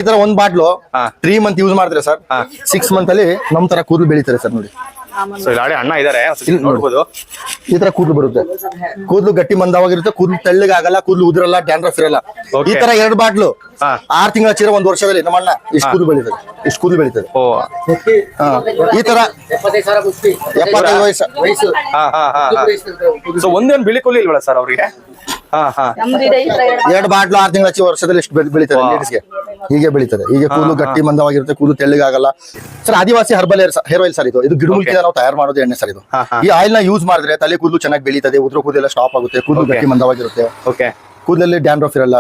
ಈ ತರ ಒಂದ್ ಬಾಟ್ಲು 3 ಮಂತ್ ಯೂಸ್ ಮಾಡಿದ್ರೆ ಸರ್ 6 ಮಂತ್ ಅಲ್ಲಿ ನಮ್ ತರ ಕೂದಲು ಬೆಳೀತಾರೆ ಸರ್ ನೋಡಿ. ಅಣ್ಣ ಇದಾರೆ ನೋಡ್ಬೋದು. ಈ ತರ ಕೂದಲು ಬರುತ್ತೆ, ಕೂದಲು ಗಟ್ಟಿ ಮಂದವಾಗಿರುತ್ತೆ, ಕೂದಲು ತೆಳ್ಳಗೆ ಆಗಲ್ಲ, ಕೂದಲು ಉದುರಲ್ಲ, ಡ್ಯಾಂಡ್ರಫ್ ಇರಲ್ಲ. ಈ ತರ 2 ಬಾಟ್ಲು 6 ತಿಂಗಳ ಚೀರ 1 ವರ್ಷದಲ್ಲಿ ನಮ್ಮ ಅಣ್ಣ ಇಷ್ಟು ಕೂದಲು ಬೆಳೀತದೆ, ಇಷ್ಟು ಕೂದಲು ಬೆಳೀತದೆ. ಈ ತರ 75 ವಯಸ್ಸು. ಒಂದೇ ಒಂದು ಬಿಳಿ ಕೂಲಿ ಇಲ್ವಲ್ಲ ಸರ್ ಅವ್ರಿಗೆ? 2 ಬಾಟ್ಲು 6 ತಿಂಗಳ ವರ್ಷದಲ್ಲಿ ಇಷ್ಟು ಬೆಳೀತದೆ ಲೇಡೀಸ್ಗೆ. ಹೀಗೆ ಬೆಳೀತದೆ. ಹೀಗೆ ಕೂದಲು ಗಟ್ಟಿ ಮಂದವಾಗಿರುತ್ತೆ, ಕೂದಲು ತೆಳ್ಳಗಾಗಲ್ಲ ಸರ್. ಆದಿವಾಸಿ ಹರ್ಬಲ್ ಹೇರ್ ಆಯಿಲ್ ಸರ್ ಇದು. ಇದು ಗಿಡಮೂಲಿಕೆಯಿಂದ ನಾವು ತಯಾರು ಮಾಡೋದು ಎಣ್ಣೆ ಸರ್ ಇದು. ಈ ಆಯಿಲ್ ನ ಯೂಸ್ ಮಾಡಿದ್ರೆ ತಲೆ ಕೂದಲು ಚೆನ್ನಾಗಿ ಬೆಳೀತದೆ, ಉದುರು ಕೂದಲೆಲ್ಲ ಸ್ಟಾಪ್ ಆಗುತ್ತೆ, ಕೂದಲು ಗಟ್ಟಿ ಮಂದವಾಗಿರುತ್ತೆ, ಕೂದಲಲ್ಲಿ ಡ್ಯಾಂಡ್ರಫ್ ಇರಲ್ಲ,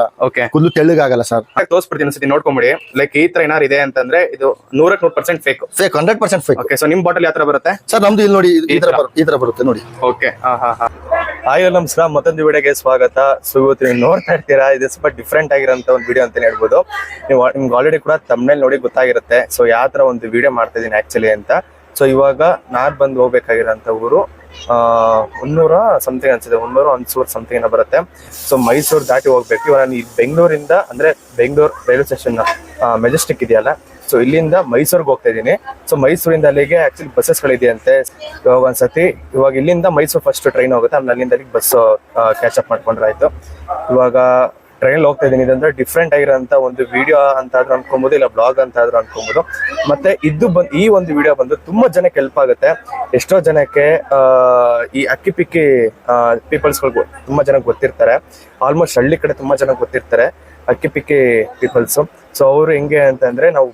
ಕೂದಲು ತೆಳ್ಳಗಾಗಲ್ಲ ಸರ್. ತೋರಿಸ್ಬಿಡ್ತೀನಿ ಸತಿ ನೋಡ್ಕೊಂಬಿಡಿ. ಲೈಕ್ ಈ ತರ ಏನಾರು ಇದೆ ಅಂತಂದ್ರೆ ಇದು 100% ಫೇಕ್. 100% ಫೇಕ್. ಸೊ ನಿಮ್ ಬಾಟಲ್ ಯಾವ ತರ ಬರುತ್ತೆ ಸರ್? ನಮ್ದು ಇಲ್ಲಿ ನೋಡಿ ಈ ತರ ಬರುತ್ತೆ ನೋಡಿ. ಓಕೆ. ಹಾಯ್ ನಮಸ್ಕಾರ, ಮತ್ತೊಂದು ವಿಡಿಯೋಗೆ ಸ್ವಾಗತ. ಸುಗತ್ ನೀವು ನೋಡ್ತಾ ಇರ್ತೀರಾ, ಇದು ಸ್ವಲ್ಪ ಡಿಫ್ರೆಂಟ್ ಆಗಿರೋಂತ ಒಂದು ವಿಡಿಯೋ ಅಂತಾನೆ ಹೇಳ್ಬೋದು. ನಿಮ್ಗೆ ಆಲ್ರೆಡಿ ಕೂಡ ತಮ್ಮನೇಲಿ ನೋಡಿ ಗೊತ್ತಾಗಿರುತ್ತೆ ಸೊ ಯಾವ ತರ ಒಂದು ವಿಡಿಯೋ ಮಾಡ್ತಾ ಇದೀನಿ ಆಕ್ಚುಲಿ ಅಂತ. ಸೊ ಇವಾಗ ನಾನ್ ಬಂದು ಹೋಗ್ಬೇಕಾಗಿರೋಂತ ಊರು 100 ಸಮಥಿಂಗ್ ಅನ್ಸಿದೆ, 100 ಸಮಥಿಂಗ್ ಏನೋ ಬರುತ್ತೆ. ಸೊ ಮೈಸೂರು ದಾಟಿ ಹೋಗ್ಬೇಕು. ಇವಾಗ ನಾನು ಈ ಬೆಂಗಳೂರಿಂದ ಅಂದ್ರೆ ಬೆಂಗಳೂರು ರೈಲ್ವೆ ಸ್ಟೇಷನ್ ಮೆಜೆಸ್ಟಿಕ್ ಇದೆಯಲ್ಲ, ಸೊ ಇಲ್ಲಿಂದ ಮೈಸೂರ್ಗೆ ಹೋಗ್ತಾ ಇದ್ದೀನಿ. ಸೊ ಮೈಸೂರಿಂದ ಅಲ್ಲಿಗೆ ಆಕ್ಚುಲಿ ಬಸ್ಸಸ್ಗಳಿದೆಯಂತೆ. ಇವಾಗ ಒಂದ್ಸತಿ ಇವಾಗ ಇಲ್ಲಿಂದ ಮೈಸೂರು ಫಸ್ಟ್ ಟ್ರೈನ್ ಹೋಗುತ್ತೆ, ಆಮೇಲೆ ಅಲ್ಲಿಂದ ಅಲ್ಲಿಗೆ ಬಸ್ ಕ್ಯಾಚ್ ಅಪ್ ಮಾಡ್ಕೊಂಡ್ರೆ ಆಯ್ತು. ಇವಾಗ ಟ್ರೈನ್ ಹೋಗ್ತಾ ಇದ್ದೀನಿ. ಇದಂದ್ರೆ ಡಿಫ್ರೆಂಟ್ ಆಗಿರೋಂಥ ಒಂದು ವಿಡಿಯೋ ಅಂತ ಆದ್ರೂ ಅನ್ಕೊಬಹುದು, ಇಲ್ಲ ಬ್ಲಾಗ್ ಅಂತ ಆದ್ರೂ ಅನ್ಕೊಬಹುದು. ಮತ್ತೆ ಈ ಒಂದು ವಿಡಿಯೋ ಬಂದು ತುಂಬಾ ಜನಕ್ಕೆ ಹೆಲ್ಪ್ ಆಗುತ್ತೆ. ಎಷ್ಟೋ ಜನಕ್ಕೆ ಈ ಅಕ್ಕಿ ಪಿಕ್ಕಿ ಪೀಪಲ್ಸ್ಗಳು ತುಂಬಾ ಜನಕ್ಕೆ ಗೊತ್ತಿರ್ತಾರೆ. ಆಲ್ಮೋಸ್ಟ್ ಹಳ್ಳಿ ಕಡೆ ತುಂಬಾ ಜನಕ್ಕೆ ಗೊತ್ತಿರ್ತಾರೆ ಅಕ್ಕಿ ಪಿಕ್ಕಿ ಪೀಪಲ್ಸ್. ಸೊ ಅವ್ರು ಹೆಂಗೆ ಅಂತಂದ್ರೆ ನಾವು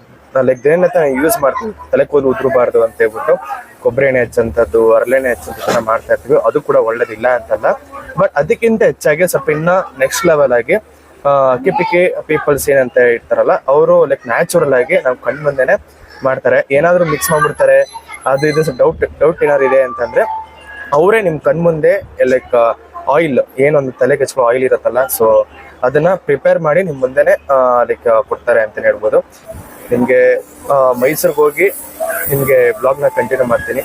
ಲೈಕ್ ದಿನನಿತ್ಯ ಯೂಸ್ ಮಾಡ್ತೀವಿ, ತಲೆ ಕೂದಲು ಉದುರಬಾರ್ದು ಅಂತ ಹೇಳ್ಬಿಟ್ಟು ಕೊಬ್ಬರಿ ಎಣ್ಣೆ ಹಚ್ಚಂತದ್ದು, ಹರಳೆಣ್ಣೆ ಹಚ್ಚಂತ ಮಾಡ್ತಾ ಇರ್ತೀವಿ. ಅದು ಕೂಡ ಒಳ್ಳೇದಿಲ್ಲ ಅಂತಲ್ಲ, ಬಟ್ ಅದಕ್ಕಿಂತ ಹೆಚ್ಚಾಗಿ ಸ್ವಲ್ಪ ಇನ್ನ ನೆಕ್ಸ್ಟ್ ಲೆವೆಲ್ ಆಗಿ ಅಕ್ಕಿ ಪಿಕ್ಕಿ ಪೀಪಲ್ಸ್ ಏನಂತ ಇರ್ತಾರಲ್ಲ, ಅವರು ಲೈಕ್ ನ್ಯಾಚುರಲ್ ಆಗಿ ನಾವು ಕಣ್ ಮುಂದೆನೆ ಮಾಡ್ತಾರೆ. ಏನಾದ್ರು ಮಿಕ್ಸ್ ಮಾಡ್ಬಿಡ್ತಾರೆ, ಅದು ಇದು ಡೌಟ್ ಏನಾದ್ರು ಇದೆ ಅಂತಂದ್ರೆ ಅವರೇ ನಿಮ್ ಕಣ್ ಮುಂದೆ ಲೈಕ್ ಆಯಿಲ್ ಏನೊಂದು ತಲೆ ಕೆಚ್ಕೊ ಆಯಿಲ್ ಇರುತ್ತಲ್ಲ, ಸೊ ಅದನ್ನ ಪ್ರಿಪೇರ್ ಮಾಡಿ ನಿಮ್ ಮುಂದೆನೆ ಲೈಕ್ ಕೊಡ್ತಾರೆ ಅಂತ ಹೇಳ್ಬೋದು. ನಿಮ್ಗೆ ಮೈಸೂರಿಗೆ ಹೋಗಿ ನಿಮ್ಗೆ ಬ್ಲಾಗ್ ನ ಕಂಟಿನ್ಯೂ ಮಾಡ್ತೀನಿ.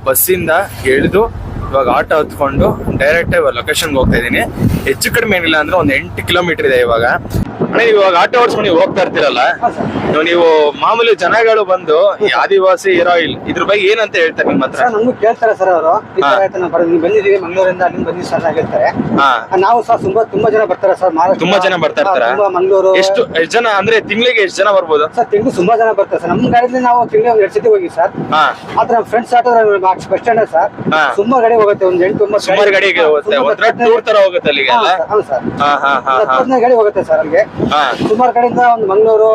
ಬಸ್ಸಿಂದ ಇಳಿದು ಇವಾಗ ಆಟೋ ಹತ್ಕೊಂಡು ಡೈರೆಕ್ಟ್ ಲೊಕೇಶನ್ಗೆ ಹೋಗ್ತಾ ಇದ್ದೀನಿ. ಹೆಚ್ಚು ಕಡಿಮೆ ಏನಿಲ್ಲ ಅಂದ್ರೆ ಒಂದು 8 ಕಿಲೋಮೀಟರ್ ಇದೆ ಇವಾಗ. ಅಣ್ಣ ಇವಾಗ ಆಟೋ ಓಡಿಸ್ಕೊಂಡು ನೀವು ಹೋಗ್ತಾ ಇರ್ತೀರಲ್ಲ, ನೀವು ಮಾಮೂಲಿ ಜನಗಳು ಬಂದು ಈ ಆದಿವಾಸಿ ಹೇರ್ ಆಯಿಲ್ ಇದ್ರ ಬಗ್ಗೆ ಏನಂತ ಹೇಳ್ತಾರೆ ನಿಮ್ಮ ಹತ್ರ? ನಮ್ಗೆ ಕೇಳ್ತಾರೆ ಸರ್ ಅವರು. ಬಂದಿದೀವಿ ಮಂಗಳೂರಿಂದ, ಅಲ್ಲಿಂದ ಬಂದಿ ಸರ್ ಹೇಳ್ತಾರೆ. ನಾವು ಸಹ ತುಂಬಾ ಜನ ಬರ್ತಾರೆ ಸರ್. ತುಂಬಾ ಜನ ಬರ್ತಾ ಇರ್ತಾರೆ. ಮಂಗಳೂರು ಎಷ್ಟು ಜನ ಅಂದ್ರೆ ತಿಂಗಳಿಗೆ ಎಷ್ಟು ಜನ ಬರ್ಬೋದು ಸರ್? ತಿಂಗಳು ತುಂಬಾ ಜನ ಬರ್ತಾರೆ ಸರ್. ನಮ್ಮ ಗಾಡಿಯಲ್ಲಿ ನಾವು ತಿಂಗಳಿಗೆ 2 ಸತಿ ಹೋಗಿ ಸರ್. ಆದ್ರೆ friends auto bus stand sir ಸುಮಾರು ಗಾಡಿ ಹೋಗುತ್ತೆ, ಒಂದು 8-9 ಸುಮಾರು ಗಾಡಿಗೆ ಹೋಗುತ್ತೆ, ಟೂರ್ ತರ ಹೋಗುತ್ತೆ ಅಲ್ಲಿಗೆ. ಹೌದು ಸರ್, 15 ಗಾಡಿ ಹೋಗುತ್ತೆ ಸರ್ ಅಲ್ಲಿಗೆ. ಸುಮಾರು ಕಡೆಯಿಂದ ಒಂದು ಮಂಗಳೂರು,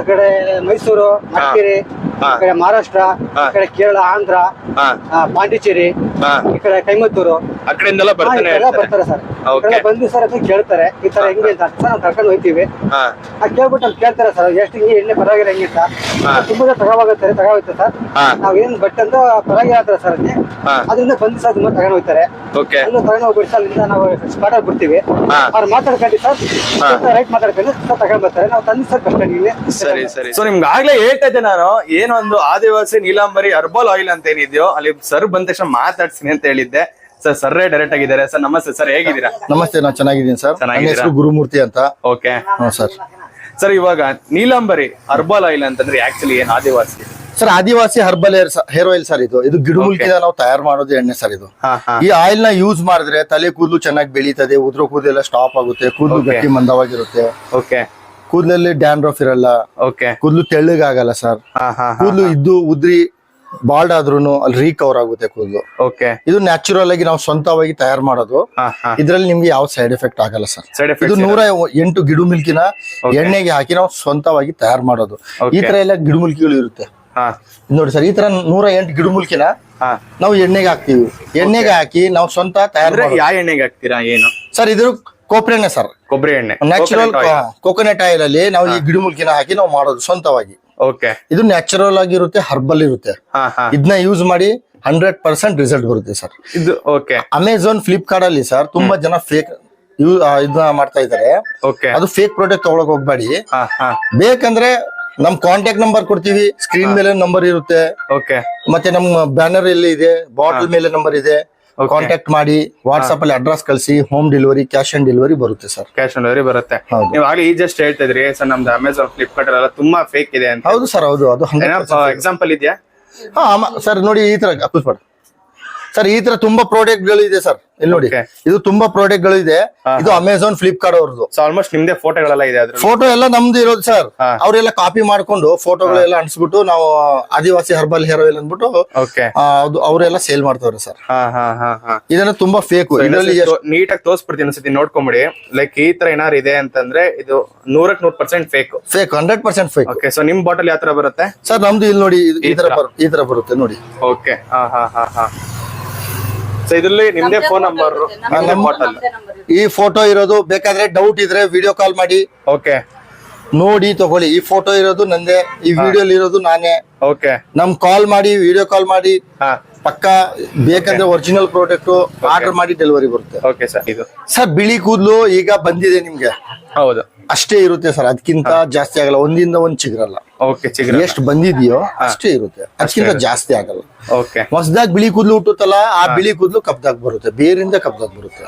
ಕಡೆ ಮೈಸೂರು, ಮಡಿಕೇರಿ, ಈ ಕಡೆ ಮಹಾರಾಷ್ಟ್ರ, ಈ ಕಡೆ ಕೇರಳ, ಆಂಧ್ರ, ಪಾಂಡಿಚೇರಿ, ಈ ಕಡೆ ಕೈಮತ್ತೂರು, ಆ ಕಡೆಯಿಂದೆಲ್ಲ ಬರ್ತಾರೆ ಸರ್. ಬಂದು ಸರ್ ಅದನ್ನ ಕೇಳ್ತಾರೆ ಈ ತರ ಹೆಂಗೆ ಅಂತ ಸರ್. ನಾವು ಕರ್ಕೊಂಡು ಹೋಗ್ತೀವಿ. ಕೇಳ್ಬಿಟ್ಟು ಅಲ್ಲಿ ಕೇಳ್ತಾರೆ ಸರ್ ಎಷ್ಟು ಹಿಂಗೆ ಎಣ್ಣೆ ಪರವಾಗಿಲ್ಲ ಹೆಂಗೆ ಅಂತ. ತುಂಬಾ ಜನ ತಗೋಗುತ್ತೆ ಸರ್. ನಾವ್ ಏನ್ ಬಟ್ ಅಂತ ಪರವಾಗಿಲ್ಲ ಅಂತಾರೆ ಸರ್. ಅದರಿಂದ ಬಂದು ಸರ್ ತುಂಬಾ ತಗೊಂಡು ಹೋಗ್ತಾರೆ. ಅಲ್ಲೂ ತಗೊಂಡು ಹೋಗ್ಬಿಟ್ಟು ಸರ್ ಅಲ್ಲಿಂದ ನಾವು ಸ್ಪಾಟ್ ಆಗಿ ಬಿಡ್ತೀವಿ. ಅವ್ರು ಮಾತಾಡ್ಕೊಂಡು ಸರ್ ರೈಟ್ ಮಾತಾಡ್ಕೊಂಡು ಸರ್ ತಗೊಂಡ್ ಬರ್ತಾರೆ. ನಾವು ತಂದು ಸರ್ ಬಸ್ ಸ್ಟ್ಯಾಂಡ್. ಸರಿ. ಸೊ ನಿಮ್ಗೆ ಆಗ್ಲೇ ಹೇಳ್ತಾ ಇದ್ದೆ ನಾನು, ಏನೊಂದು ಆದಿವಾಸಿ ನೀಲಾಂಬರಿ ಹರ್ಬಲ್ ಆಯಿಲ್ ಅಂತ ಏನಿದೆಯೋ ಅಲ್ಲಿ ಸರ್ ಬಂದ ತಕ್ಷಣ ಮಾತಾಡ್ತೀನಿ ಅಂತ ಹೇಳಿದ್ದೆ. ಸರ್ ಡೈರೆಕ್ಟ್ ಆಗಿದ್ದಾರೆ. ಸರ್ ನಮಸ್ತೆ ಸರ್, ಹೇಗಿದ್ದೀರಾ? ನಮಸ್ತೆ, ನಾನು ಚೆನ್ನಾಗಿದ್ದೀನಿ ಸರ್. ನನ್ನ ಹೆಸರು ಗುರುಮೂರ್ತಿ ಅಂತ. Okay sir. ಸರ್ ಇವಾಗ ನೀಲಾಂಬರಿ ಹರ್ಬಲ್ ಆಯಿಲ್ ಅಂತಂದ್ರೆ ಆಕ್ಚುಲಿ ಏನ್ ಆದಿವಾಸಿ? ಸರ್ ಆದಿವಾಸಿ ಹರ್ಬಲ್ ಹೇರ್ ಆಯಿಲ್ ಸರ್ ಇದು ಗಿಡಮೂಲಿಕೆಯಿಂದ ನಾವು ತಯಾರು ಮಾಡೋದು ಎಣ್ಣೆ ಸರ್ ಇದು. ಈ ಆಯಿಲ್ ನ ಯೂಸ್ ಮಾಡಿದ್ರೆ ತಲೆ ಕೂದಲು ಚೆನ್ನಾಗಿ ಬೆಳೀತದೆ, ಉದ್ರೋ ಕೂದಲೆಲ್ಲ ಸ್ಟಾಪ್ ಆಗುತ್ತೆ, ಕೂದಲು ಗಟ್ಟಿ ಮಂದವಾಗಿರುತ್ತೆ, ಕೂದಲಲ್ಲಿ ಡ್ಯಾಂಡ್ರಫ್ ಇರಲ್ಲ, ಕೂದಲು ತೆಳ್ಳಗಾಗಲ್ಲ ಸರ್. ಕೂದಲು ಇದ್ದು ಉದ್ರಿ ಬಾಲ್ಡ್ ಆದ್ರೂನು ಅಲ್ಲಿ ರೀಕವರ್ ಆಗುತ್ತೆ ಕೂದಲು. ಇದು ನ್ಯಾಚುರಲ್ ಆಗಿ ನಾವು ಸ್ವಂತವಾಗಿ ತಯಾರು ಮಾಡೋದು. ಇದ್ರಲ್ಲಿ ನಿಮ್ಗೆ ಯಾವ ಸೈಡ್ ಎಫೆಕ್ಟ್ ಆಗಲ್ಲ ಸರ್. ಇದು 108 ಗಿಡಮೂಲಿಕೆನ ಎಣ್ಣೆಗೆ ಹಾಕಿ ನಾವು ಸ್ವಂತವಾಗಿ ತಯಾರು ಮಾಡೋದು. ಈ ತರ ಎಲ್ಲ ಗಿಡಮೂಲಿಕೆಗಳು ಇರುತ್ತೆ ನೋಡಿ ಸರ್. ಈ ತರ 108 ಗಿಡಮೂಲಿಕೆನ ನಾವು ಎಣ್ಣೆಗೆ ಹಾಕ್ತಿವಿ. ಎಣ್ಣೆಗೆ ಹಾಕಿ ನಾವು ಸ್ವಂತ ತಯಾರು. ಯಾವ ಎಣ್ಣೆಗೆ ಹಾಕ್ತೀರಾ? ಏನು ಸರ್ ಇದ್ರ ಕೊಬ್ಬರಿ ಎಣ್ಣೆ ಸರ್, ಕೊಬ್ಬರಿ ಎಣ್ಣೆ, ನ್ಯಾಚುರಲ್ ಕೋಕೋನಟ್ ಆಯಿಲ್ ಅಲ್ಲಿ ನಾವು ಈ ಗಿಡಮೂಲಿಕೆನ ಹಾಕಿ ನಾವು ಮಾಡೋದು ಸ್ವಂತವಾಗಿ. ಇದು ನ್ಯಾಚುರಲ್ ಆಗಿರುತ್ತೆ, ಹರ್ಬಲ್ ಇರುತ್ತೆ. ಇದನ್ನ ಯೂಸ್ ಮಾಡಿ 100% ರಿಸಲ್ಟ್ ಬರುತ್ತೆ ಸರ್. ಇದು ಅಮೆಝಾನ್, ಫ್ಲಿಪ್ಕಾರ್ಟ್ ಅಲ್ಲಿ ಸರ್ ತುಂಬಾ ಜನ ಫೇಕ್ ಇದನ್ನ ಮಾಡ್ತಾ ಇದಾರೆ. ಅದು ಫೇಕ್ ಪ್ರಾಡಕ್ಟ್ ತಗೊಳಕ್ ಹೋಗ್ಬೇಡಿ. ಬೇಕಂದ್ರೆ ನಮ್ ಕಾಂಟ್ಯಾಕ್ಟ್ ನಂಬರ್ ಕೊಡ್ತೀವಿ, ಸ್ಕ್ರೀನ್ ಮೇಲೆ ನಂಬರ್ ಇರುತ್ತೆ, ಮತ್ತೆ ನಮ್ ಬ್ಯಾನರ್ ಎಲ್ಲಿ ಇದೆ, ಬಾಟಲ್ ಮೇಲೆ ನಂಬರ್ ಇದೆ. ಕಾಂಟ್ಯಾಕ್ಟ್ ಮಾಡಿ ವಾಟ್ಸ್ಆಪ್ ಅಲ್ಲಿ ಅಡ್ರೆಸ್ ಕಳಿಸಿ, home delivery, cash on delivery ಬರುತ್ತೆ ಸರ್. ಕ್ಯಾಶ್ ಆನ್ ಡೆಲಿವರಿ ಬರುತ್ತೆ. ನೀವು ಆಗಲೇ ಈ ಜಸ್ಟ್ ಹೇಳ್ತಾ ಇದ್ರಿ ಸರ್, ನಮ್ದು ಅಮೆಝಾನ್, ಫ್ಲಿಪ್ಕಾರ್ಟ್ ಎಲ್ಲ ತುಂಬಾ ಫೇಕ್ ಇದೆ ಅಂತ. ಹೌದು ಸರ್, ಹೌದು. ಅದು ಎಕ್ಸಾಂಪಲ್ ಇದೆಯಾ? ಸರ್ ನೋಡಿ, ಈ ತರ ಸರ್ ಈ ತರ ತುಂಬಾ ಪ್ರಾಡಕ್ಟ್ ಗಳು ಇದೆ ಸರ್. ಇಲ್ಲಿ ನೋಡಿ, ಇದು ತುಂಬಾ ಪ್ರಾಡಕ್ಟ್ ಗಳು ಇದೆ. ಇದು ಅಮೆಝಾನ್, ಫ್ಲಿಪ್ಕಾರ್ಟ್ ಅವ್ರದ್ದು. ಆಲ್ಮೋಸ್ಟ್ ನಿಮ್ದೇ ಫೋಟೋಗಳೆಲ್ಲ ಇದೆ. ಫೋಟೋ ಎಲ್ಲ ನಮ್ದು ಇರೋದು ಸರ್. ಅವರೆಲ್ಲ ಕಾಪಿ ಮಾಡ್ಕೊಂಡು ಫೋಟೋಗಳೆಲ್ಲ ಅಂಟಿಸ್ಬಿಟ್ಟು ನಾವು ಆದಿವಾಸಿ ಹರ್ಬಲ್ ಹೇರ್ ಆಯಿಲ್ ಅಂದ್ಬಿಟ್ಟು ಅವರೆಲ್ಲ ಸೇಲ್ ಮಾಡ್ತಾವ್ರೆ ಸರ್. ಇದನ್ನ ತುಂಬಾ ಫೇಕ್. ಇದರಲ್ಲಿ ನೀಟಾಗಿ ತೋರಿಸ್ಬಿಡ್ತೀನಿ ಅನ್ಸುತ್ತೆ, ನೋಡ್ಕೊಂಬಿಡಿ. ಲೈಕ್ ಈ ತರ ಏನಾರು ಇದೆ ಅಂತಂದ್ರೆ ಇದು 100% ಫೇಕ್. 100% ಫೇಕ್. ಓಕೆ, ಸೊ ನಿಮ್ ಬಾಟಲ್ ಯಾವ ತರ ಬರುತ್ತೆ ಸರ್? ನಮ್ದು ಇಲ್ಲಿ ನೋಡಿ, ಈ ತರ ಬರುತ್ತೆ ನೋಡಿ. ಓಕೆ, ಸೊ ಇದ್ರಲ್ಲಿ ನಿಮ್ದೇ ಫೋನ್ ನಂಬರ್, ಈ ಫೋಟೋ ಇರೋದು. ಬೇಕಾದ್ರೆ ಡೌಟ್ ಇದ್ರೆ ವಿಡಿಯೋ ಕಾಲ್ ಮಾಡಿ ನೋಡಿ ತಗೊಳ್ಳಿ. ಈ ಫೋಟೋ ಇರೋದು ನಂದೇ, ಈ ವಿಡಿಯೋ ಇರೋದು ನಾನೇ. ನಮ್ ಕಾಲ್ ಮಾಡಿ, ವಿಡಿಯೋ ಕಾಲ್ ಮಾಡಿ, ಪಕ್ಕ ಬೇಕಂದ್ರೆ ಒರಿಜಿನಲ್ ಪ್ರಾಡಕ್ಟ್ ಆರ್ಡರ್ ಮಾಡಿ ಡೆಲಿವರಿ ಬರುತ್ತೆ. ಸರ್ ಬಿಳಿ ಕೂದಲು ಈಗ ಬಂದಿದೆ ನಿಮ್ಗೆ, ಹೌದು, ಅಷ್ಟೇ ಇರುತ್ತೆ ಸರ್. ಅದಕ್ಕಿಂತ ಜಾಸ್ತಿ ಆಗಲ್ಲ, ಒಂದಿಂದ ಒಂದ್ ಚಿಗುರಲ್ಲ. ಎಷ್ಟು ಬಂದಿದೆಯೋ ಅಷ್ಟೇ ಇರುತ್ತೆ, ಅದಕ್ಕಿಂತ ಜಾಸ್ತಿ ಆಗಲ್ಲ. ಹೊಸದಾಗಿ ಬಿಳಿ ಕೂದಲು ಹುಟ್ಟುತ್ತಲ್ಲ, ಆ ಬಿಳಿ ಕೂದಲು ಕಪ್ದಾಗ ಬರುತ್ತೆ, ಬೇರಿಂದ ಕಪ್ದಾಗ ಬರುತ್ತೆ.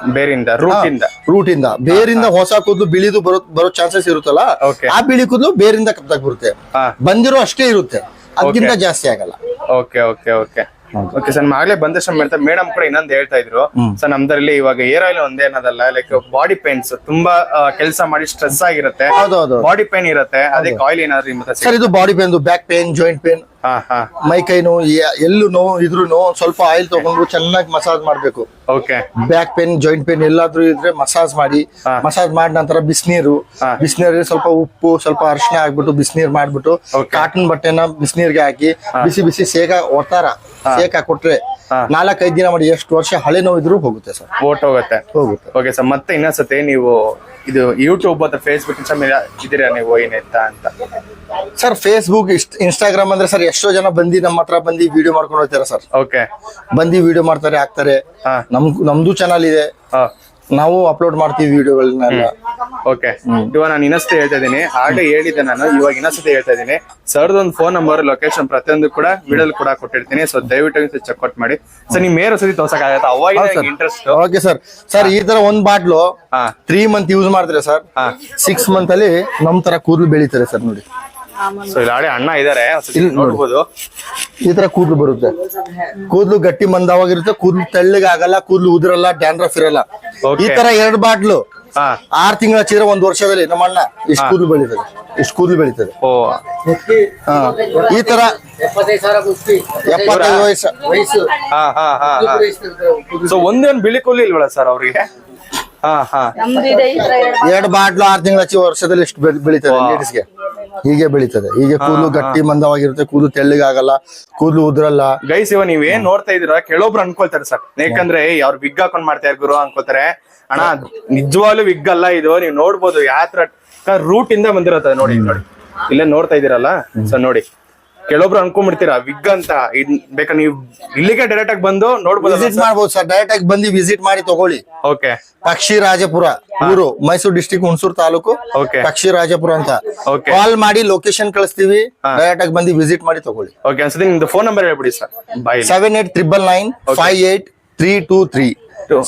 ರೂಟ್ ಇಂದ ಬೇರಿಂದ ಹೊಸ ಕೂದಲು ಬಿಳಿದು ಬರೋ ಚಾನ್ಸಸ್ ಇರುತ್ತಲ್ಲ, ಆ ಬಿಳಿ ಕೂದಲು ಬೇರಿಂದ ಕಪ್ದಾಗ ಬರುತ್ತೆ. ಬಂದಿರೋ ಅಷ್ಟೇ ಇರುತ್ತೆ, ಅದಕ್ಕಿಂತ ಜಾಸ್ತಿ ಆಗಲ್ಲ. ಓಕೆ ಸರ್, ಆಗ್ಲೇ ಬಂದಷ್ಟು ಮೇಡಮ್ ಕೂಡ ಇನ್ನೊಂದು ಹೇಳ್ತಾ ಇದ್ರು ಸರ್, ನಮ್ದ್ರಲ್ಲಿ ಇವಾಗ ಏರ್ ಆಯಿಲ್ ಒಂದೇನದಲ್ಲ, ಲೈಕ್ ಬಾಡಿ ಪೇನ್ಸ್ ತುಂಬಾ ಕೆಲಸ ಮಾಡಿ ಸ್ಟ್ರೆಸ್ ಆಗಿರುತ್ತೆ, ಬಾಡಿ ಪೇನ್ ಇರುತ್ತೆ, ಅದಕ್ಕೆ ಆಯಿಲ್ ಏನಾದ್ರು ಸರ್? ಇದು body pain, back pain, joint pain, ಮೈ ಕೈ ನೋವು, ಎಲ್ಲೂ ನೋವು ಇದ್ರು ಸ್ವಲ್ಪ ಆಯಿಲ್ ತಗೊಂಡು ಚೆನ್ನಾಗಿ ಮಸಾಜ್ ಮಾಡ್ಬೇಕು. ಬ್ಯಾಕ್ ಪೇನ್, ಜಾಯಿಂಟ್ ಪೇನ್ ಎಲ್ಲಾದ್ರೂ ಇದ್ರೆ ಮಸಾಜ್ ಮಾಡಿ. ಮಸಾಜ್ ಮಾಡಿದ ನಂತರ ಬಿಸಿನೀರಲ್ಲಿ ಸ್ವಲ್ಪ ಉಪ್ಪು, ಸ್ವಲ್ಪ ಅರಿಶಿನ ಹಾಕ್ಬಿಟ್ಟು ಬಿಸಿನೀರ್ ಮಾಡ್ಬಿಟ್ಟು ಕಾಟನ್ ಬಟ್ಟೆನ ಬಿಸಿನೀರ್ಗೆ ಹಾಕಿ ಬಿಸಿ ಸೇಕ ಕೊಟ್ರೆ 4-5 ದಿನ ಮಾಡಿ, ಎಷ್ಟು ವರ್ಷ ಹಳೆ ನೋವು ಇದ್ರೂ ಹೋಗುತ್ತೆ ಸರ್. ಹೋಗುತ್ತೆ. ಓಕೆ ಸರ್, ಮತ್ತೆ ಇನ್ನೊಂದ್ಸತಿ ನೀವು ಇದು ಯೂಟ್ಯೂಬ್ ಅಥವಾ ಫೇಸ್ಬುಕ್ ಇದೀರಾ ನೀವು ಏನಂತ ಅಂತ? ಸರ್ ಫೇಸ್ಬುಕ್, ಇನ್ಸ್ಟಾಗ್ರಾಮ್ ಅಂದ್ರೆ ಸರ್ ಎಷ್ಟೋ ಜನ ಬಂದು ನಮ್ಮ ಹತ್ರ ಬಂದು ವಿಡಿಯೋ ಮಾಡ್ಕೊಂಡು ಹೋಗ್ತಾರೆ ಸರ್. ಬಂದು ವಿಡಿಯೋ ಮಾಡ್ತಾರೆ, ಹಾಕ್ತಾರೆ. ನಮ್ದು ಚಾನಲ್ ಇದೆ, ನಾವು ಅಪ್ಲೋಡ್ ಮಾಡ್ತೀವಿ ವಿಡಿಯೋಗಳನ್ನೆಲ್ಲ. ಇವಾಗ ನಾನು ಇನ್ನೊಂದ್ಸತಿ ಹೇಳ್ತಾ ಇದೀನಿ, ಹಾಗೆ ಹೇಳಿದ್ದೆ ನಾನು, ಇವಾಗ ಇನ್ನೊಂದ್ಸತಿ ಹೇಳ್ತಾ ಇದೀನಿ. ಸರ್ದು ಒಂದು ಫೋನ್ ನಂಬರ್, ಲೊಕೇಶನ್ ಪ್ರತಿಯೊಂದು ಕೂಡ ವಿಡಿಯೋ ಕೂಡ ಕೊಟ್ಟಿರ್ತೀನಿ. ಸೊ ದಯವಿಟ್ಟು ಚೆಕ್ಔಟ್ ಮಾಡಿ. ಸೊ ನಿಮ್ ಮೇರೆ ಸತಿ ತೋರ್ಸಕ್ಕಾಗತ್ತೆ, ಅವಾಗ ಇಂಟ್ರೆಸ್ಟ್. ಓಕೆ ಸರ್ ಈ ತರ ಒಂದ್ ಬಾಟ್ಲು 3 ಮಂತ್ ಯೂಸ್ ಮಾಡಿದ್ರೆ ಸರ್ 6 ಮಂತ್ ಅಲ್ಲಿ ನಮ್ ತರ ಕೂದಲು ಬೆಳೀತಾರೆ ಸರ್. ನೋಡಿ, ಸೊ ಇಲ್ಲಿ ಅಣ್ಣ ಇದಾರೆ, ನೋಡ್ಬೋದು. ಈ ತರ ಕೂದಲು ಬರುತ್ತೆ, ಕೂದಲು ಗಟ್ಟಿ ಮಂದವಾಗಿರುತ್ತೆ, ಕೂದಲು ತೆಳ್ಳಗಾಗಲ್ಲ, ಕೂದಲು ಉದುರಲ್ಲ, ಡ್ಯಾಂಡ್ರಫ್ ಇರಲ್ಲ. ಈ ತರ 2 ಬಾಟ್ಲು 6 ತಿಂಗಳ ಹಚ್ಚಿದ್ರೆ 1 ವರ್ಷದಲ್ಲಿ ನಮ್ಮ ಅಣ್ಣ ಇಷ್ಟು ಕೂದಲು ಬೆಳೀತದೆ. ಈ ತರ 75 ವಯಸ್ಸು. ಸೊ ಒಂದೇನು ಬಿಳಿ ಕೂದಲು ಇಲ್ವಲ್ಲ ಸರ್ ಅವ್ರಿಗೆ? 2 ಬಾಟ್ಲು 6 ತಿಂಗಳ ಹಚ್ಚಿ ವರ್ಷದಲ್ಲಿ ಎಷ್ಟು ಬೆಳೀತದೆ ಲೇಡೀಸ್ಗೆ? ಹೀಗೆ ಬೆಳೀತದೆ. ಹೀಗೆ ಕೂದಲು ಗಟ್ಟಿ ಮಂದವಾಗಿರುತ್ತೆ, ಕೂದಲು ತೆಳ್ಳಗಾಗಲ್ಲ, ಕೂದಲು ಉದ್ರಲ್ಲ. ಗೈಸ್, ಇವ ನೀವೇನ್ ನೋಡ್ತಾ ಇದೀರ, ಕೆಲವೊಬ್ರು ಅನ್ಕೊಳ್ತಾರೆ ಸರ್, ಯಾಕಂದ್ರೆ ಅವ್ರು ವಿಗ್ ಹಾಕೊಂಡ್ ಮಾಡ್ತಾ ಇರ್ ಗುರು ಅನ್ಕೋತಾರೆ. ಅಣ್ಣ ನಿಜವಾಗ್ಲೂ ವಿಗ್ ಅಲ್ಲ ಇದು, ನೀವು ನೋಡ್ಬೋದು ಯಾವ ರೂಟ್ ಇಂದ ಬಂದಿರತ್ತೆ. ನೋಡಿ ಇಲ್ಲೇ ನೋಡ್ತಾ ಇದೀರಲ್ಲ, ಸೊ ನೋಡಿ, ಕೆಲವೊಬ್ರು ಅನ್ಕೊಂಡ್ಬಿಡ್ತೀರಾ ವಿಗ್ ಅಂತ. ಬೇಕಾದ್ರೆ ನೀವು ಇಲ್ಲಿಗೆ ಡೈರೆಕ್ಟ್ ಆಗಿ ಬಂದು ನೋಡ್ಬೋದು, ವಿಸಿಟ್ ಮಾಡ್ಬೋದು ಸರ್. ಡೈರೆಕ್ಟ್ ಆಗಿ ಬಂದು ವಿಸಿಟ್ ಮಾಡಿ ತಗೊಳ್ಳಿ. ಪಕ್ಷಿರಾಜಪುರ ಊರು, ಮೈಸೂರು ಡಿಸ್ಟ್ರಿಕ್ಟ್, ಹುಣಸೂರು ತಾಲೂಕು, ಪಕ್ಷಿರಾಜಪುರ ಅಂತ. ಕಾಲ್ ಮಾಡಿ ಲೊಕೇಶನ್ ಕಳಿಸ್ತೀವಿ, ಡೈರೆಕ್ಟ್ ಆಗಿ ಬಂದು ವಿಸಿಟ್ ಮಾಡಿ ತಗೊಳ್ಳಿ. ನಿಮ್ದು ಫೋನ್ ನಂಬರ್ ಹೇಳ್ಬಿಡಿ ಸರ್. 7899958323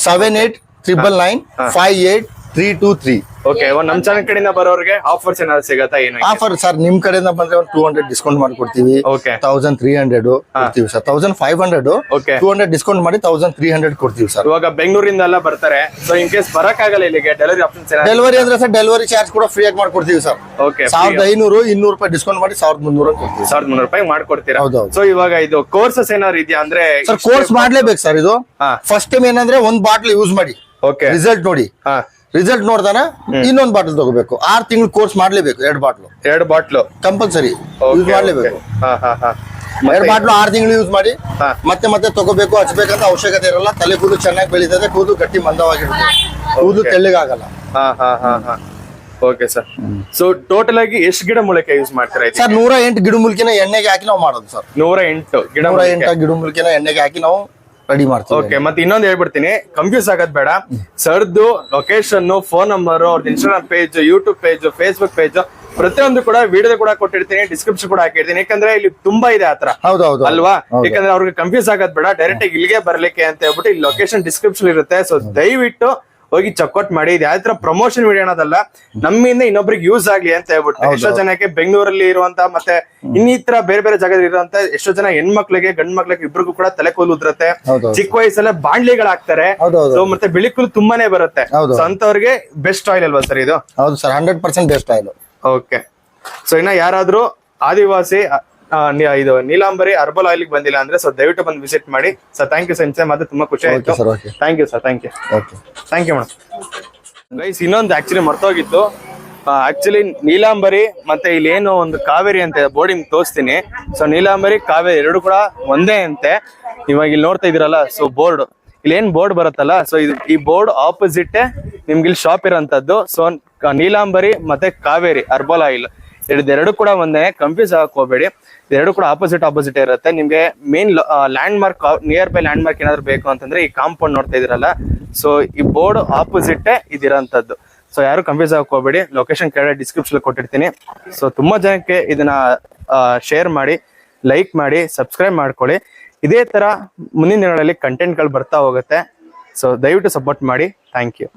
7899958323. ಓಕೆ ನಮ್ ಚಾನಲ್ ಕಡೆಯಿಂದ ಬರೋರಿಗೆ ಆಫರ್ಸ್ ಏನಾದ್ರು ಸಿಗತ್ತಾ ಏನು? ಆಫರ್ ಸರ್ ನಿಮ್ ಕಡೆಯಿಂದ ಬಂದ್ರೆ ಒಂದು 200 ಡಿಸ್ಕೌಂಟ್ ಮಾಡ್ಕೊಡ್ತೀವಿ. ಓಕೆ 1300 ಕೊಡ್ತೀವಿ ಸರ್. 1500 ಓಕೆ 200 ಡಿಸ್ಕೌಂಟ್ ಮಾಡಿ 1300 ಕೊಡ್ತೀವಿ ಸರ್. ಇವಾಗ ಬೆಂಗಳೂರಿಂದ ಎಲ್ಲ ಬರ್ತಾರೆ, ಸೊ ಇನ್ ಕೇಸ್ ಬರಕ್ ಆಗಲ್ಲ ಇಲ್ಲಿಗೆ, ಡೆಲಿವರಿ ಆಪ್ಷನ್ಸ್ ಏನಾದ್ರು? ಡೆಲಿವರಿ ಅಂದ್ರೆ ಸರ್ ಡೆಲಿವರಿ ಚಾರ್ಜ್ ಕೂಡ ಫ್ರೀ ಆಗಿ ಮಾಡ್ಕೊಡ್ತೀವಿ ಸರ್. ಓಕೆ 1500 200 ರೂಪಾಯಿ ಡಿಸ್ಕೌಂಟ್ ಮಾಡಿ 1300 ಕೊಡ್ತೀವಿ. 1300 ರೂಪಾಯಿ ಮಾಡ್ಕೊಡ್ತೀರಾ? ಹೌದೌದು. ಸೊ ಇವಾಗ ಇದು ಕೋರ್ಸಸ್ ಏನಾದ್ರು ಇದೆಯಾ ಅಂದ್ರೆ? ಸರ್ ಕೋರ್ಸ್ ಮಾಡ್ಲೇಬೇಕು ಸರ್. ಇದು ಹಾ. ಫಸ್ಟ್ ಟೈಮ್ ಏನಂದ್ರೆ ಒಂದ್ ಬಾಟ್ಲ್ ಯೂಸ್ ಮಾಡಿ, ಓಕೆ ರಿಸಲ್ಟ್ ನೋಡಿ, ಹಾ ರಿಸಲ್ಟ್ ನೋಡ್ದಾನ ಇನ್ನೊಂದ್ ಬಾಟಲ್ ತಗೋಬೇಕು. 6 ತಿಂಗಳು ಕೋರ್ಸ್ ಮಾಡ್ಲೇಬೇಕು. 2 ಬಾಟ್ಲು ಕಂಪಲ್ಸರಿ ಯೂಸ್ ಮಾಡ್ಲೇಬೇಕು. ಹಾ ಹಾ ಹಾ 2 ಬಾಟ್ಲು 6 ತಿಂಗಳು ಯೂಸ್ ಮಾಡಿ ಹಾ. ಮತ್ತೆ ತಗೋಬೇಕು. ಹಚ್ಬೇಕಂತ ಅವಶ್ಯಕತೆ ಇರಲ್ಲ. ತಲೆ ಕೂದಲು ಚೆನ್ನಾಗಿ ಬೆಳೀತದೆ, ಕೂದಲು ಗಟ್ಟಿ ಮಂದವಾಗಿರುತ್ತೆ, ಕೂದಲು ತೆಳ್ಳಗಾಗಲ್ಲ. ಹಾ ಹಾ ಹಾ ಹಾ ಓಕೆ ಸರ್. ಸೊ ಟೋಟಲ್ ಆಗಿ ಎಷ್ಟು ಗಿಡ ಮೂಲಿಕೆ ಯೂಸ್ ಮಾಡ್ತೀರಾ ಇದಕ್ಕೆ? ಸರ್ 108 ಗಿಡಮೂಲಿಕೆನ ಎಣ್ಣೆಗೆ ಹಾಕಿ ನಾವು ಮಾಡೋದು ಸರ್. 108 ಗಿಡ 108 ಗಿಡಮೂಲಿಕೆನ ಎಣ್ಣೆಗೆ ಹಾಕಿ ನಾವು ರೆಡಿ ಮಾಡ್ತೀವಿ. ಓಕೆ ಮತ್ತೆ ಇನ್ನೊಂದು ಹೇಳ್ಬಿಡ್ತೀನಿ, ಕನ್ಫ್ಯೂಸ್ ಆಗೋದ್ ಬೇಡ. ಸರ್ದು ಲೊಕೇಶನ್, ಫೋನ್ ನಂಬರ್, ಅವ್ರದ್ದು Instagram page, YouTube page, Facebook page ಪ್ರತಿಯೊಂದು ಕೂಡ ವಿಡಿಯೋ ಕೂಡ ಕೊಟ್ಟಿರ್ತೀನಿ, ಡಿಸ್ಕ್ರಿಪ್ಷನ್ ಕೂಡ ಹಾಕಿರ್ತೀನಿ. ಯಾಕಂದ್ರೆ ಇಲ್ಲಿ ತುಂಬಾ ಇದೆ ಆತರ ಹೌದೌದು ಅಲ್ವಾ? ಯಾಕಂದ್ರೆ ಅವ್ರಿಗೆ ಕನ್ಫ್ಯೂಸ್ ಆಗೋದ್ ಬೇಡ, ಡೈರೆಕ್ಟ್ ಆಗಿ ಇಲ್ಲಿಗೆ ಬರ್ಲಿಕ್ಕೆ ಅಂತ ಹೇಳ್ಬಿಟ್ಟು ಇಲ್ಲಿ ಲೊಕೇಶನ್ ಡಿಸ್ಕ್ರಿಪ್ಷನ್ ಇರುತ್ತೆ. ಸೊ ದಯವಿಟ್ಟು ಹೋಗಿ ಚೆಕ್ಔಟ್ ಮಾಡಿ. ಇದು ಯಾವ ತರ ಪ್ರಮೋಷನ್ ವಿಡಿಯೋ ಅನ್ನೋದಲ್ಲ, ನಮ್ಮಿಂದ ಇನ್ನೊಬ್ರಿಗೆ ಯೂಸ್ ಆಗ್ಲಿ ಅಂತ ಹೇಳ್ಬಿಟ್ಟು. ಎಷ್ಟೋ ಜನಕ್ಕೆ ಬೆಂಗಳೂರಲ್ಲಿ ಇರುವಂತ ಮತ್ತೆ ಇನ್ನಿತರ ಬೇರೆ ಬೇರೆ ಜಾಗದಲ್ಲಿ ಇರುವಂತ ಎಷ್ಟೋ ಜನ ಹೆಣ್ಮಕ್ಳಿಗೆ ಗಂಡ್ ಮಕ್ಳಿಗೆ ಇಬ್ರಿಗೂ ಕೂಡ ತಲೆ ಕೂದಲು ಉದ್ರತ್ತೆ, ಚಿಕ್ಕ ವಯಸ್ಸಲ್ಲೇ ಬಾಂಡ್ಲಿಗಳಾಗ್ತಾರೆ, ಸೊ ಮತ್ತೆ ಬಿಳಿ ಕೂದಲು ತುಂಬಾನೇ ಬರುತ್ತೆ. ಸೊ ಅಂತವ್ರಿಗೆ ಬೆಸ್ಟ್ ಆಯಿಲ್ ಅಲ್ವಾ ಸರ್ ಇದು? ಹೌದು sir, 100% best oil. Okay so ಇನ್ನ ಯಾರಾದ್ರೂ ಆದಿವಾಸಿ ಇದು ನೀಲಾಂಬರಿ ಹರ್ಬಲ್ ಆಯಿಲ್ ಬಂದಿಲ್ಲ ಅಂದ್ರೆ ಸೊ ದಯವಿಟ್ಟು ಬಂದು ವಿಸಿಟ್ ಮಾಡಿ. ಸರ್ ಥ್ಯಾಂಕ್ ಯು ಸರ್, ಮತ್ತೆ ತುಂಬಾ ಖುಷಿ ಆಯ್ತು. Thank you sir, thank you. Thank you madam. Guys ಇನ್ನೊಂದು ಆಕ್ಚುಲಿ ಮರ್ತೋಗಿತ್ತು. ಆಕ್ಚುಲಿ ನೀಲಾಂಬರಿ ಮತ್ತೆ ಇಲ್ಲಿ ಏನು ಒಂದು ಕಾವೇರಿ ಅಂತ ಬೋರ್ಡಿಂಗ್ ತೋರಿಸ್ತೀನಿ. ಸೊ ನೀಲಾಂಬರಿ ಕಾವೇರಿ ಎರಡು ಕೂಡ ಒಂದೇ ಅಂತೆ. ಇವಾಗ ಇಲ್ಲಿ ನೋಡ್ತಾ ಇದೀರಲ್ಲ, ಸೊ ಬೋರ್ಡ್ ಇಲ್ಲಿ ಏನ್ ಬೋರ್ಡ್ ಬರುತ್ತಲ್ಲ, ಸೊ ಇದು ಈ ಬೋರ್ಡ್ ಆಪೋಸಿಟ್ ನಿಮ್ಗೆ ಇಲ್ಲಿ ಶಾಪ್ ಇರೋಂಥದ್ದು. ಸೊ ನೀಲಾಂಬರಿ ಮತ್ತೆ ಕಾವೇರಿ ಹರ್ಬಲ್ ಆಯಿಲ್ ಎರಡು ಕೂಡ ಒಂದೇ, ಕನ್ಫ್ಯೂಸ್ ಆಗಕ್ ಹೋಗ್ಬೇಡಿ. ಎರಡು ಕೂಡ ಆಪೋಸಿಟ್ ಇರುತ್ತೆ. ನಿಮ್ಗೆ main land mark, near by land mark ಏನಾದ್ರು ಬೇಕು ಅಂತಂದ್ರೆ ಈ ಕಾಂಪೌಂಡ್ ನೋಡ್ತಾ ಇದೀರಲ್ಲ, ಸೊ ಈ ಬೋರ್ಡ್ ಆಪೋಸಿಟ್ ಇದಿರೋಂಥದ್ದು. ಸೊ ಯಾರು ಕನ್ಫ್ಯೂಸ್ ಆಗಕ್ ಹೋಗ್ಬೇಡಿ. ಲೊಕೇಶನ್ ಕೆಳಗಡೆ ಡಿಸ್ಕ್ರಿಪ್ಷನ್ ಕೊಟ್ಟಿರ್ತೀನಿ. ಸೊ ತುಂಬಾ ಜನಕ್ಕೆ ಇದನ್ನ ಶೇರ್ ಮಾಡಿ, ಲೈಕ್ ಮಾಡಿ, ಸಬ್ಸ್ಕ್ರೈಬ್ ಮಾಡ್ಕೊಳ್ಳಿ. ಇದೇ ತರ ಮುಂದಿನ ದಿನಗಳಲ್ಲಿ ಕಂಟೆಂಟ್ಗಳು ಬರ್ತಾ ಹೋಗುತ್ತೆ. ಸೊ ದಯವಿಟ್ಟು ಸಪೋರ್ಟ್ ಮಾಡಿ. Thank you.